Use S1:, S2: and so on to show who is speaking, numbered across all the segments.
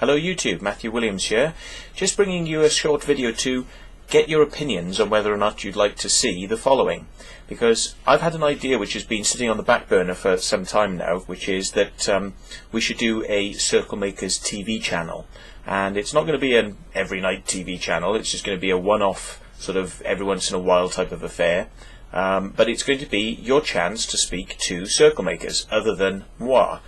S1: Hello YouTube, Matthew Williams here, just bringing you a short video to get your opinions on whether or not you'd like to see the following. Because I've had an idea which has been sitting on the back burner for some time now, which is that we should do a Circlemakers TV channel. And it's not going to be an every night TV channel, it's just going to be a one-off, sort of every once in a while type of affair. But it's going to be your chance to speak to Circlemakers, other than moi.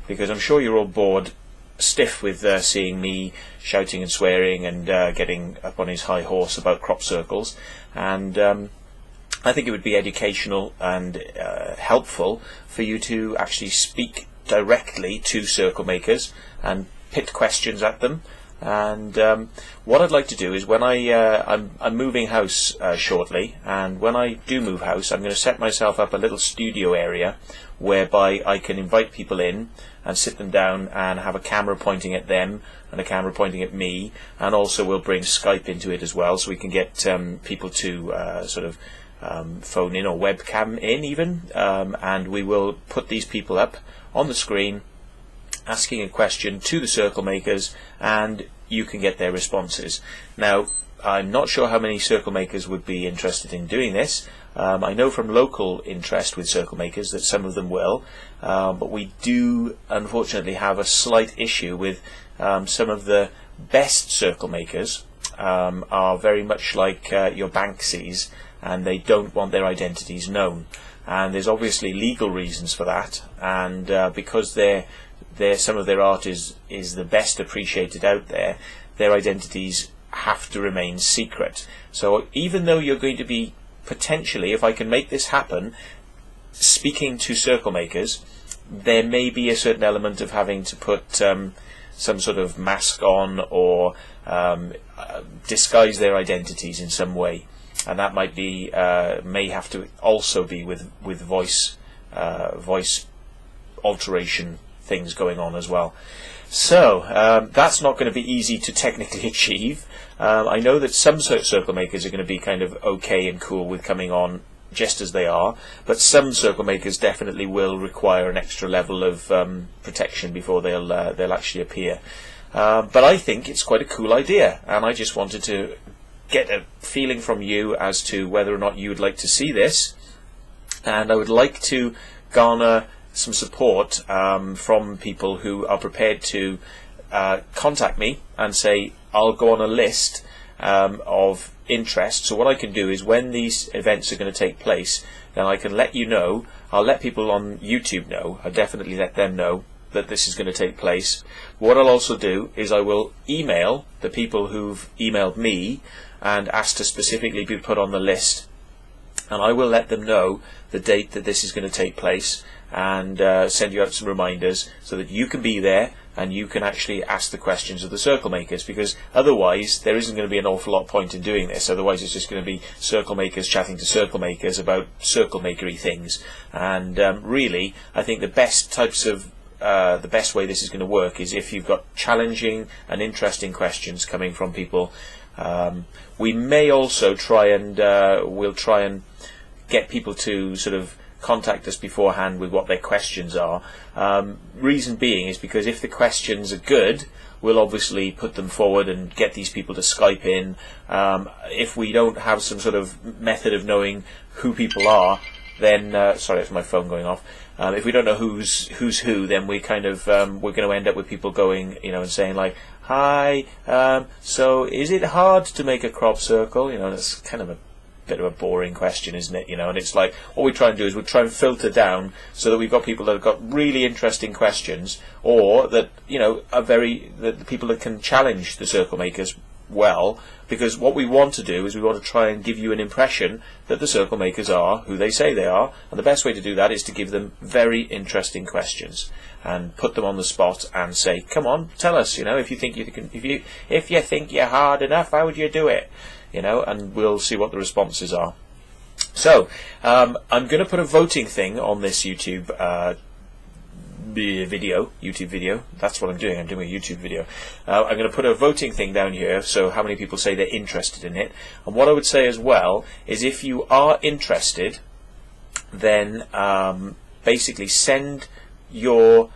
S1: Because I'm sure you're all bored stiff with seeing me shouting and swearing and getting up on his high horse about crop circles, and I think it would be educational and helpful for you to actually speak directly to Circlemakers and pit questions at them. And what I'd like to do is, when I'm moving house shortly, and when I do move house, I'm going to set myself up a little studio area whereby I can invite people in and sit them down and have a camera pointing at them and a camera pointing at me, and also we'll bring Skype into it as well, so we can get people to phone in or webcam in even, and we will put these people up on the screen asking a question to the Circlemakers, and you can get their responses. Now, I'm not sure how many Circlemakers would be interested in doing this. I know from local interest with Circlemakers that some of them will, but we do unfortunately have a slight issue with some of the best Circlemakers are very much like your Banksies, and they don't want their identities known. And there's obviously legal reasons for that, and because some of their art is the best appreciated out there, their identities have to remain secret. So even though you're going to be potentially, if I can make this happen, speaking to Circlemakers, there may be a certain element of having to put some sort of mask on or disguise their identities in some way, and that might be may have to also be with voice alteration things going on as well. So that's not going to be easy to technically achieve. I know that some Circlemakers are going to be kind of okay and cool with coming on just as they are, but some Circlemakers definitely will require an extra level of protection before they'll actually appear. But I think it's quite a cool idea, and I just wanted to get a feeling from you as to whether or not you would like to see this, and I would like to garner some support from people who are prepared to contact me and say, I'll go on a list of interest. So what I can do is, when these events are going to take place, then I can let you know. I'll let people on YouTube know. I'll definitely let them know that this is going to take place. What I'll also do is I will email the people who've emailed me and asked to specifically be put on the list, and I will let them know the date that this is going to take place, and send you out some reminders so that you can be there and you can actually ask the questions of the Circlemakers, because otherwise there isn't going to be an awful lot of point in doing this. Otherwise it's just going to be Circlemakers chatting to Circlemakers about Circlemakery things, and really I think the best way this is going to work is if you've got challenging and interesting questions coming from people. We may also try and we'll try and get people to sort of contact us beforehand with what their questions are. Reason being is because if the questions are good, we'll obviously put them forward and get these people to Skype in. If we don't have some sort of method of knowing who people are, then sorry, it's my phone going off. If we don't know who's who, then we kind of we're going to end up with people going, and saying like, "Hi, so is it hard to make a crop circle?" That's kind of a bit of a boring question, isn't it? And it's like, what we try and do is we try and filter down so that we've got people that have got really interesting questions, or that are the people that can challenge the Circlemakers well, because what we want to do is we want to try and give you an impression that the Circlemakers are who they say they are, and the best way to do that is to give them very interesting questions and put them on the spot and say, come on, tell us, if you think if you think you're hard enough, how would you do it? And we'll see what the responses are. So I'm going to put a voting thing on this YouTube video. That's what I'm doing. I'm doing a YouTube video. I'm going to put a voting thing down here, so how many people say they're interested in it. And what I would say as well is, if you are interested, then basically send your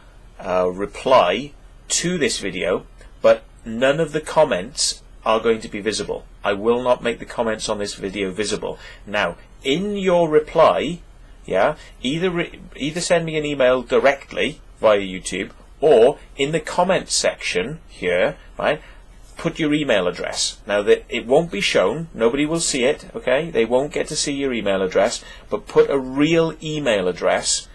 S1: reply to this video but none of the comments are going to be visible. I will not make the comments on this video visible. Now, in your reply, either send me an email directly via YouTube, or in the comments section here, right, put your email address. Now, that it won't be shown, nobody will see it, okay? They won't get to see your email address, but put a real email address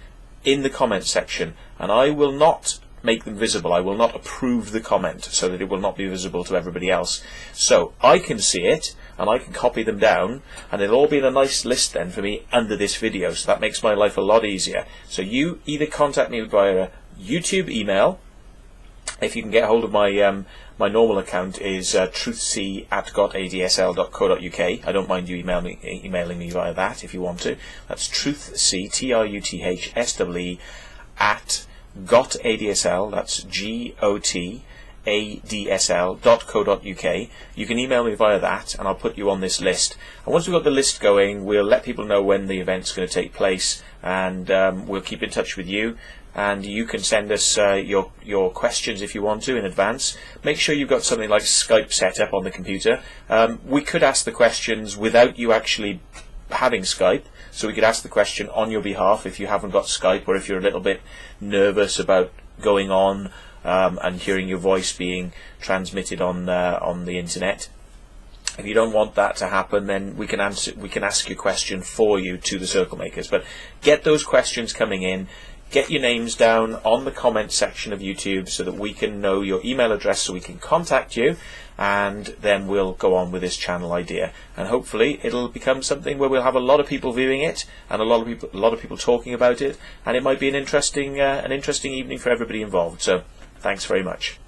S1: in the comments section, and I will not make them visible. I will not approve the comment so that it will not be visible to everybody else. So I can see it, and I can copy them down, and it'll all be in a nice list then for me under this video, so that makes my life a lot easier. So you either contact me via a YouTube email. If you can get hold of my my normal account is truthc@gotadsl.co.uk. I don't mind you emailing me via that if you want to. That's truthc, TRUTHSWE, at gotadsl, that's GOTADSL.co.uk. You can email me via that, and I'll put you on this list. And once we've got the list going, we'll let people know when the event's going to take place, and we'll keep in touch with you. And you can send us your questions if you want to in advance. Make sure you've got something like Skype set up on the computer. We could ask the questions without you actually having Skype, so we could ask the question on your behalf if you haven't got Skype, or if you're a little bit nervous about going on and hearing your voice being transmitted on the internet. If you don't want that to happen, then we can ask your question for you to the Circlemakers. But get those questions coming in. Get your names down on the comment section of YouTube so that we can know your email address, so we can contact you, and then we'll go on with this channel idea. And hopefully it'll become something where we'll have a lot of people viewing it, and a lot of people talking about it, and it might be an interesting evening for everybody involved. So thanks very much.